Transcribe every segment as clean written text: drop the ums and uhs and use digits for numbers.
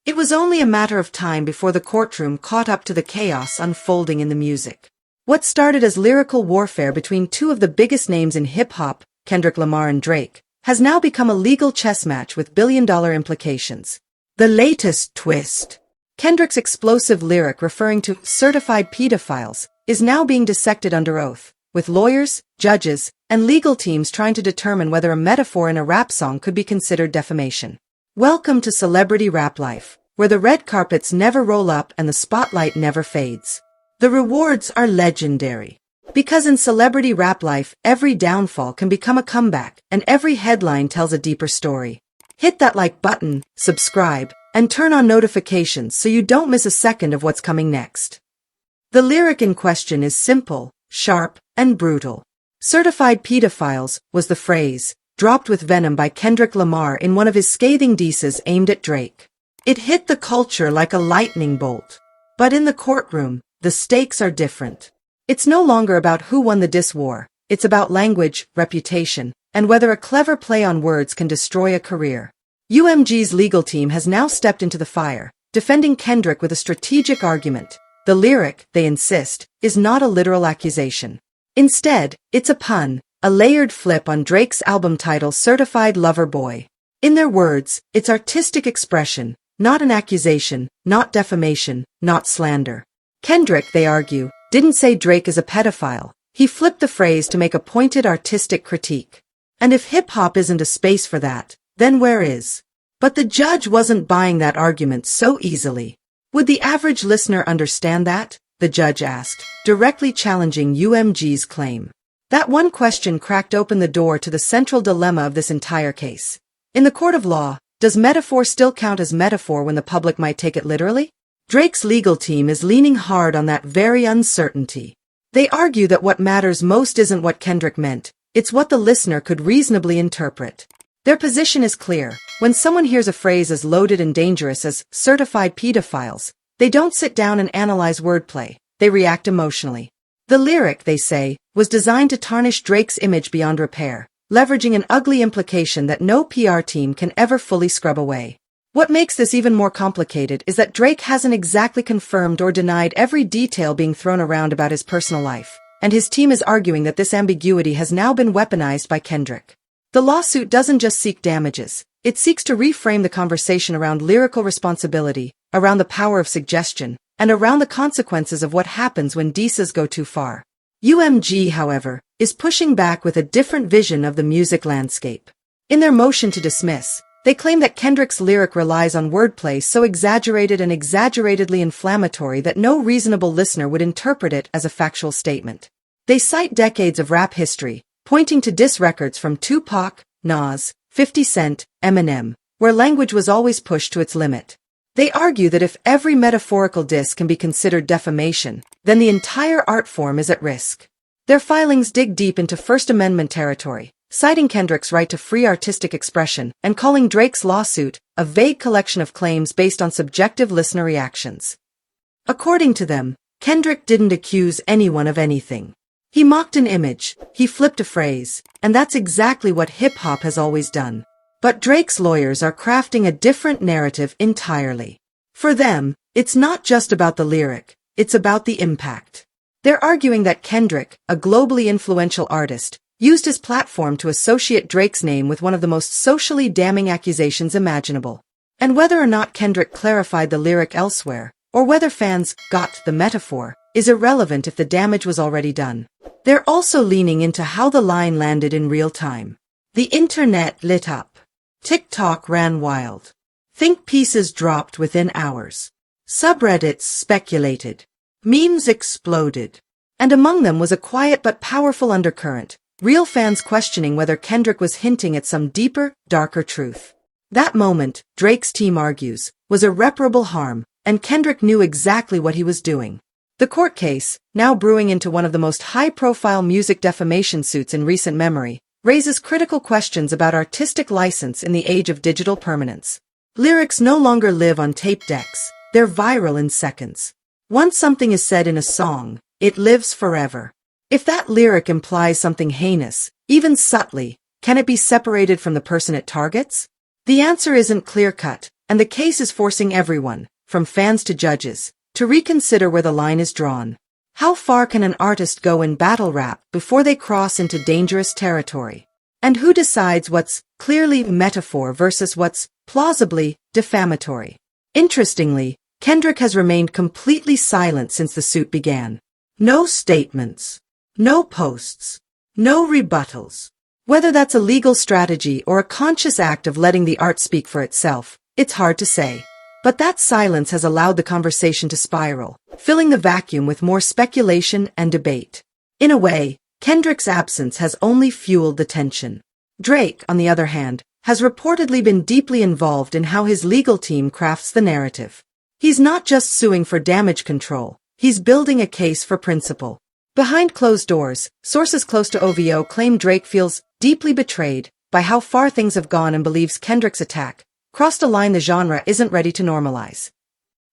It was only a matter of time before the courtroom caught up to the chaos unfolding in the music. What started as lyrical warfare between two of the biggest names in hip-hop, Kendrick Lamar and Drake, has now become a legal chess match with billion-dollar implications. The latest twist. Kendrick's explosive lyric referring to certified pedophiles is now being dissected under oath, with lawyers, judges, and legal teams trying to determine whether a metaphor in a rap song could be considered defamation. Welcome to celebrity rap life, where the red carpets never roll up and the spotlight never fades. The rewards are legendary. Because in celebrity rap life, every downfall can become a comeback, and every headline tells a deeper story. Hit that like button, subscribe, and turn on notifications so you don't miss a second of what's coming next. The lyric in question is simple, sharp, and brutal. Certified pedophiles was the phrase, dropped with venom by Kendrick Lamar in one of his scathing disses aimed at Drake. It hit the culture like a lightning bolt. But in the courtroom, the stakes are different. It's no longer about who won the diss war, it's about language, reputation, and whether a clever play on words can destroy a career. UMG's legal team has now stepped into the fire, defending Kendrick with a strategic argument. The lyric, they insist, is not a literal accusation. Instead, it's a pun, a layered flip on Drake's album title Certified Lover Boy. In their words, it's artistic expression, not an accusation, not defamation, not slander. Kendrick, they argue, didn't say Drake is a pedophile. He flipped the phrase to make a pointed artistic critique. And if hip-hop isn't a space for that, then where is? But the judge wasn't buying that argument so easily. Would the average listener understand that? The judge asked, directly challenging UMG's claim. That one question cracked open the door to the central dilemma of this entire case. In the court of law, does metaphor still count as metaphor when the public might take it literally? Drake's legal team is leaning hard on that very uncertainty. They argue that what matters most isn't what Kendrick meant, it's what the listener could reasonably interpret. Their position is clear. When someone hears a phrase as loaded and dangerous as certified pedophiles, they don't sit down and analyze wordplay, they react emotionally. The lyric, they say, was designed to tarnish Drake's image beyond repair, leveraging an ugly implication that no PR team can ever fully scrub away. What makes this even more complicated is that Drake hasn't exactly confirmed or denied every detail being thrown around about his personal life, and his team is arguing that this ambiguity has now been weaponized by Kendrick. The lawsuit doesn't just seek damages, it seeks to reframe the conversation around lyrical responsibility, around the power of suggestion, and around the consequences of what happens when disses go too far. UMG, however, is pushing back with a different vision of the music landscape. In their motion to dismiss, they claim that Kendrick's lyric relies on wordplay so exaggerated and exaggeratedly inflammatory that no reasonable listener would interpret it as a factual statement. They cite decades of rap history, pointing to diss records from Tupac, Nas, 50 Cent, Eminem, where language was always pushed to its limit. They argue that if every metaphorical diss can be considered defamation, then the entire art form is at risk. Their filings dig deep into First Amendment territory, citing Kendrick's right to free artistic expression and calling Drake's lawsuit a vague collection of claims based on subjective listener reactions. According to them, Kendrick didn't accuse anyone of anything. He mocked an image, he flipped a phrase, and that's exactly what hip-hop has always done. But Drake's lawyers are crafting a different narrative entirely. For them, it's not just about the lyric, it's about the impact. They're arguing that Kendrick, a globally influential artist, used his platform to associate Drake's name with one of the most socially damning accusations imaginable. And whether or not Kendrick clarified the lyric elsewhere, or whether fans got the metaphor, is irrelevant if the damage was already done. They're also leaning into how the line landed in real time. The internet lit up. TikTok ran wild. Think pieces dropped within hours. Subreddits speculated. Memes exploded. And among them was a quiet but powerful undercurrent, real fans questioning whether Kendrick was hinting at some deeper, darker truth. That moment, Drake's team argues, was irreparable harm, and Kendrick knew exactly what he was doing. The court case, now brewing into one of the most high-profile music defamation suits in recent memory, raises critical questions about artistic license in the age of digital permanence. Lyrics no longer live on tape decks, they're viral in seconds. Once something is said in a song, it lives forever. If that lyric implies something heinous, even subtly, can it be separated from the person it targets? The answer isn't clear-cut, and the case is forcing everyone, from fans to judges, to reconsider where the line is drawn. How far can an artist go in battle rap before they cross into dangerous territory? And who decides what's clearly metaphor versus what's plausibly defamatory? Interestingly, Kendrick has remained completely silent since the suit began. No statements. No posts. No rebuttals. Whether that's a legal strategy or a conscious act of letting the art speak for itself, it's hard to say. But that silence has allowed the conversation to spiral, filling the vacuum with more speculation and debate. In a way, Kendrick's absence has only fueled the tension. Drake, on the other hand, has reportedly been deeply involved in how his legal team crafts the narrative. He's not just suing for damage control, he's building a case for principle. Behind closed doors, sources close to OVO claim Drake feels deeply betrayed by how far things have gone and believes Kendrick's attack crossed a line the genre isn't ready to normalize.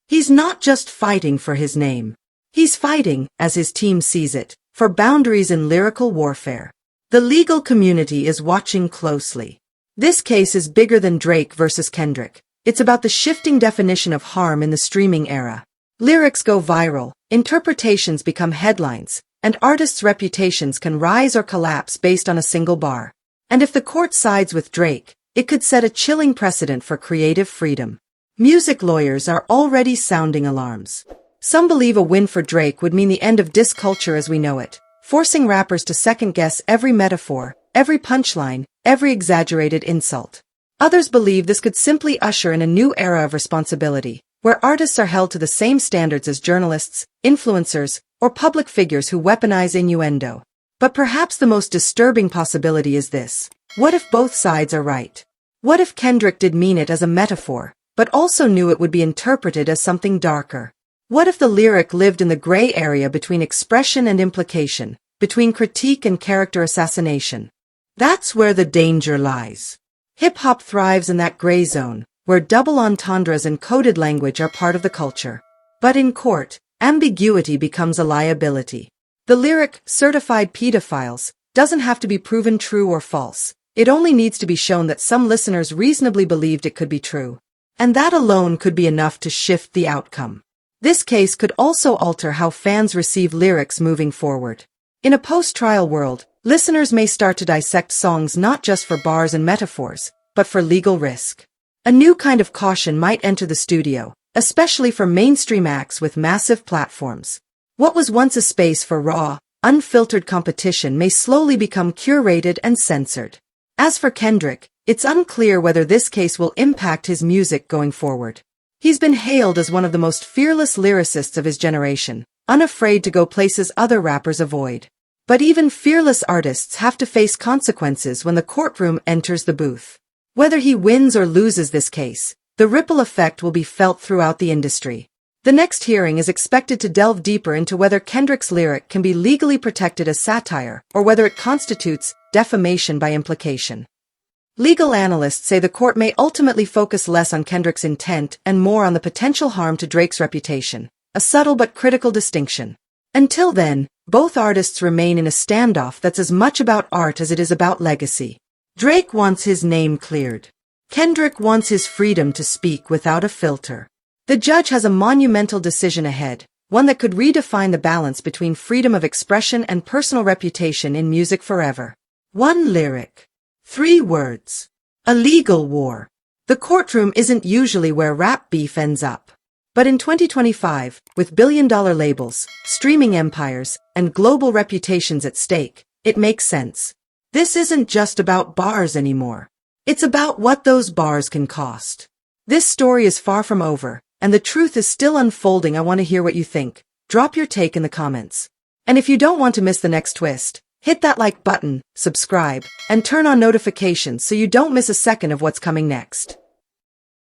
He's not just fighting for his name. He's fighting, as his team sees it, for boundaries in lyrical warfare. The legal community is watching closely. This case is bigger than Drake versus Kendrick. It's about the shifting definition of harm in the streaming era. Lyrics go viral, interpretations become headlines, and artists' reputations can rise or collapse based on a single bar. And if the court sides with Drake, it could set a chilling precedent for creative freedom. Music lawyers are already sounding alarms. Some believe a win for Drake would mean the end of diss culture as we know it, forcing rappers to second-guess every metaphor, every punchline, every exaggerated insult. Others believe this could simply usher in a new era of responsibility, where artists are held to the same standards as journalists, influencers, or public figures who weaponize innuendo. But perhaps the most disturbing possibility is this. What if both sides are right? What if Kendrick did mean it as a metaphor, but also knew it would be interpreted as something darker? What if the lyric lived in the gray area between expression and implication, between critique and character assassination? That's where the danger lies. Hip-hop thrives in that gray zone, where double entendres and coded language are part of the culture. But in court, ambiguity becomes a liability. The lyric, certified pedophiles, doesn't have to be proven true or false. It only needs to be shown that some listeners reasonably believed it could be true. And that alone could be enough to shift the outcome. This case could also alter how fans receive lyrics moving forward. In a post-trial world, listeners may start to dissect songs not just for bars and metaphors, but for legal risk. A new kind of caution might enter the studio, especially for mainstream acts with massive platforms. What was once a space for raw, unfiltered competition may slowly become curated and censored. As for Kendrick, it's unclear whether this case will impact his music going forward. He's been hailed as one of the most fearless lyricists of his generation, unafraid to go places other rappers avoid. But even fearless artists have to face consequences when the courtroom enters the booth. Whether he wins or loses this case, the ripple effect will be felt throughout the industry. The next hearing is expected to delve deeper into whether Kendrick's lyric can be legally protected as satire or whether it constitutes defamation by implication. Legal analysts say the court may ultimately focus less on Kendrick's intent and more on the potential harm to Drake's reputation, a subtle but critical distinction. Until then, both artists remain in a standoff that's as much about art as it is about legacy. Drake wants his name cleared. Kendrick wants his freedom to speak without a filter. The judge has a monumental decision ahead, one that could redefine the balance between freedom of expression and personal reputation in music forever. One lyric. 3 words. A legal war. The courtroom isn't usually where rap beef ends up. But in 2025, with billion-dollar labels, streaming empires, and global reputations at stake, it makes sense. This isn't just about bars anymore. It's about what those bars can cost. This story is far from over, and the truth is still unfolding. I want to hear what you think. Drop your take in the comments. And if you don't want to miss the next twist, hit that like button, subscribe, and turn on notifications so you don't miss a second of what's coming next.